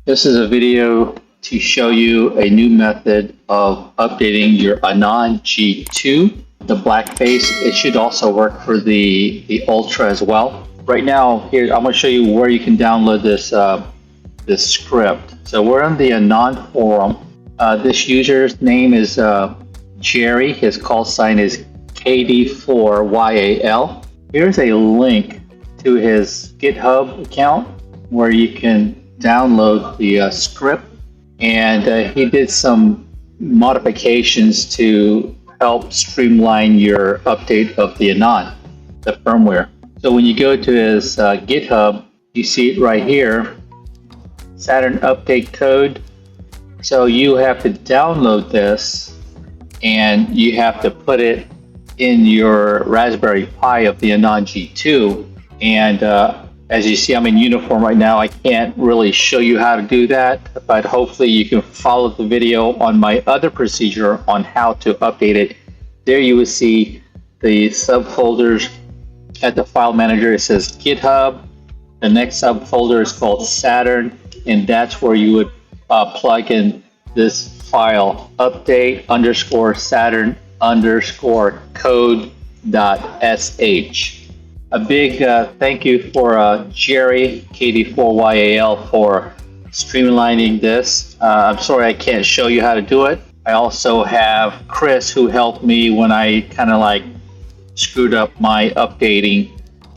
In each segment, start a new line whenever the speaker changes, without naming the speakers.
This is a video to show you a new method of updating your Anan G2, the black face. It should also work for the Ultra as well. Right now, here I'm going to show you where you can download this script. So we're on the Anan forum. This user's name is Jerry. His call sign is KD4YAL. Here's a link to his GitHub account where you can download the script, and he did some modifications to help streamline your update of the Anan, the firmware. So when you go to his GitHub, you see it right here, Saturn update code. So you have to download this and you have to put it in your Raspberry Pi of the Anan G2. And as you see, I'm in uniform right now. I can't really show you how to do that, but hopefully you can follow the video on my other procedure on how to update it. There you will see the subfolders at the file manager. It says GitHub. The next subfolder is called Saturn, and that's where you would plug in this file, update underscore Saturn underscore code.sh. A big thank you for Jerry KD4YAL for streamlining this. I'm sorry I can't show you how to do it. I also have Chris who helped me when I kind of like screwed up my updating.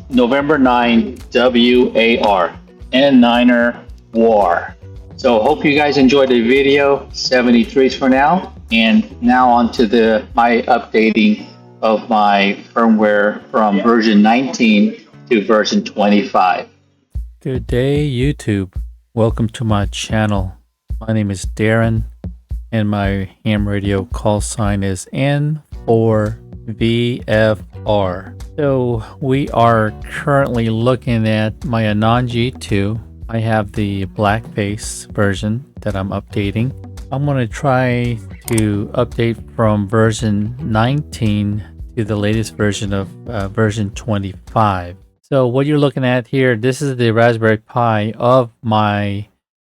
November 9 WAR N9er War. So hope you guys enjoyed the video. 73s for now, and now on to my updating of my firmware from version 19 to version 25.
Good day, YouTube. Welcome to my channel. My name is Darren, and my ham radio call sign is N4VFR. So we are currently looking at my Anan G2. I have the blackface version that I'm updating. I'm going to try to update from version 19 to the latest version of version 25. So what you're looking at here, this is the Raspberry Pi of my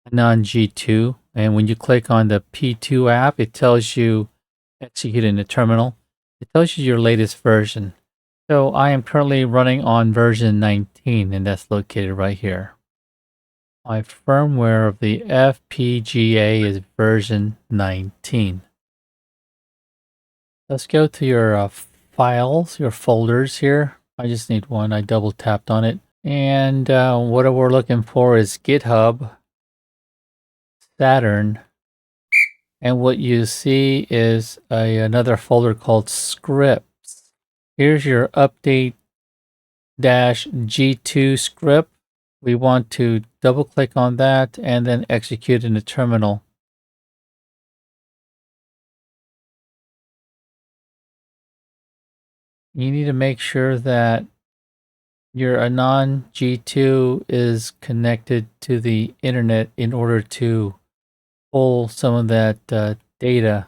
Anan G2. And when you click on the P2 app, it tells you execute in the terminal. It tells you your latest version. So I am currently running on version 19, and that's located right here. My firmware of the FPGA is version 19. Let's go to your files, your folders here. I just need one. I double tapped on it. And what we're looking for is GitHub, Saturn. And what you see is another folder called scripts. Here's your update -G2 script. We want to double click on that and then execute in the terminal. You need to make sure that your Anan G2 is connected to the internet in order to pull some of that data,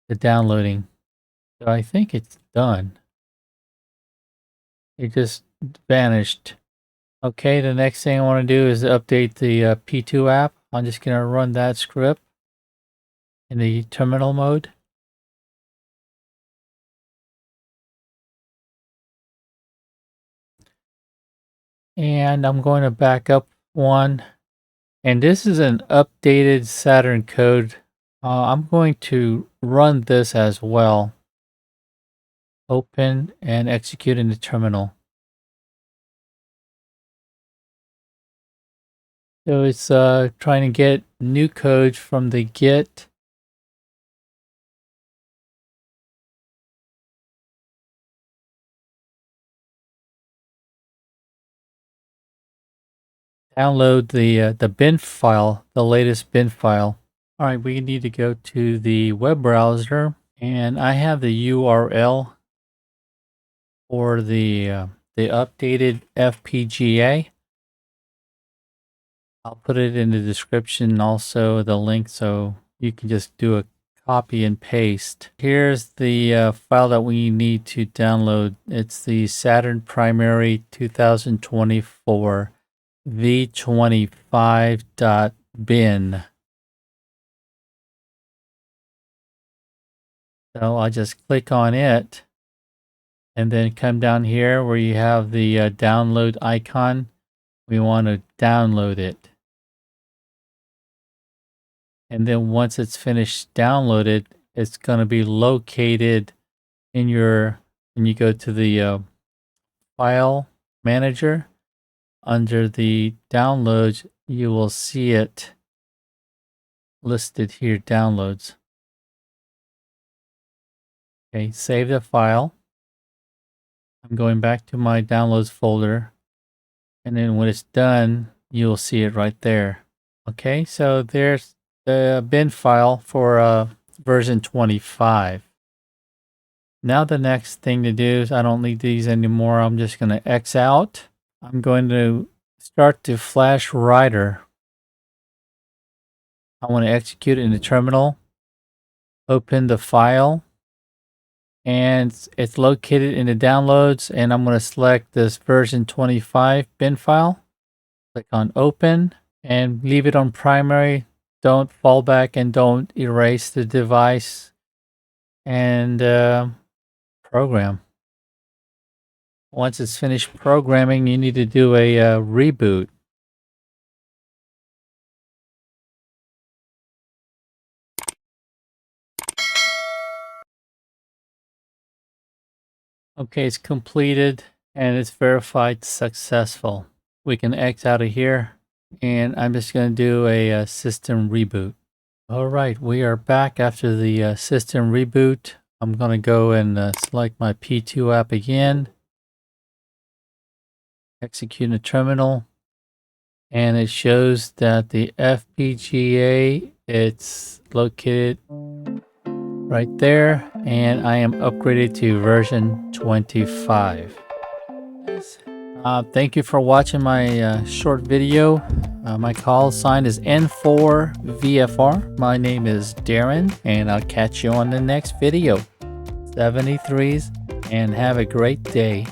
the downloading. So I think it's done. It just vanished. Okay, the next thing I want to do is update the P2 app. I'm just going to run that script in the terminal mode. And I'm going to back up one. And this is an updated Saturn code. I'm going to run this as well. Open and execute in the terminal. So it's trying to get new code from the Git. Download the bin file, the latest bin file. All right, we need to go to the web browser, and I have the URL for the updated FPGA. I'll put it in the description, also the link, so you can just do a copy and paste. Here's the file that we need to download. It's the Saturn Primary 2024 v25.bin. So I'll just click on it and then come down here where you have the download icon. We want to download it. And then once it's finished downloaded, it's going to be located in your, when you go to the file manager, under the downloads, you will see it listed here, downloads. Okay, save the file. I'm going back to my downloads folder, and then when it's done, you'll see it right there. Okay, so there's the bin file for version 25. Now the next thing to do is, I don't need these anymore. I'm just going to X out. I'm going to start the Flashwriter. I want to execute it in the terminal. Open the file. And it's located in the downloads. And I'm going to select this version 25 bin file. Click on open and leave it on primary. Don't fall back and don't erase the device. And program. Once it's finished programming, you need to do a reboot. Okay, it's completed and it's verified successful. We can X out of here, and I'm just going to do a system reboot. All right, we are back after the system reboot. I'm going to go and select my P2 app again. Execute in the terminal, and it shows that the FPGA, it's located right there, and I am upgraded to version 25. Thank you for watching my short video. My call sign is N4VFR. My name is Darren, and I'll catch you on the next video. 73s, and have a great day.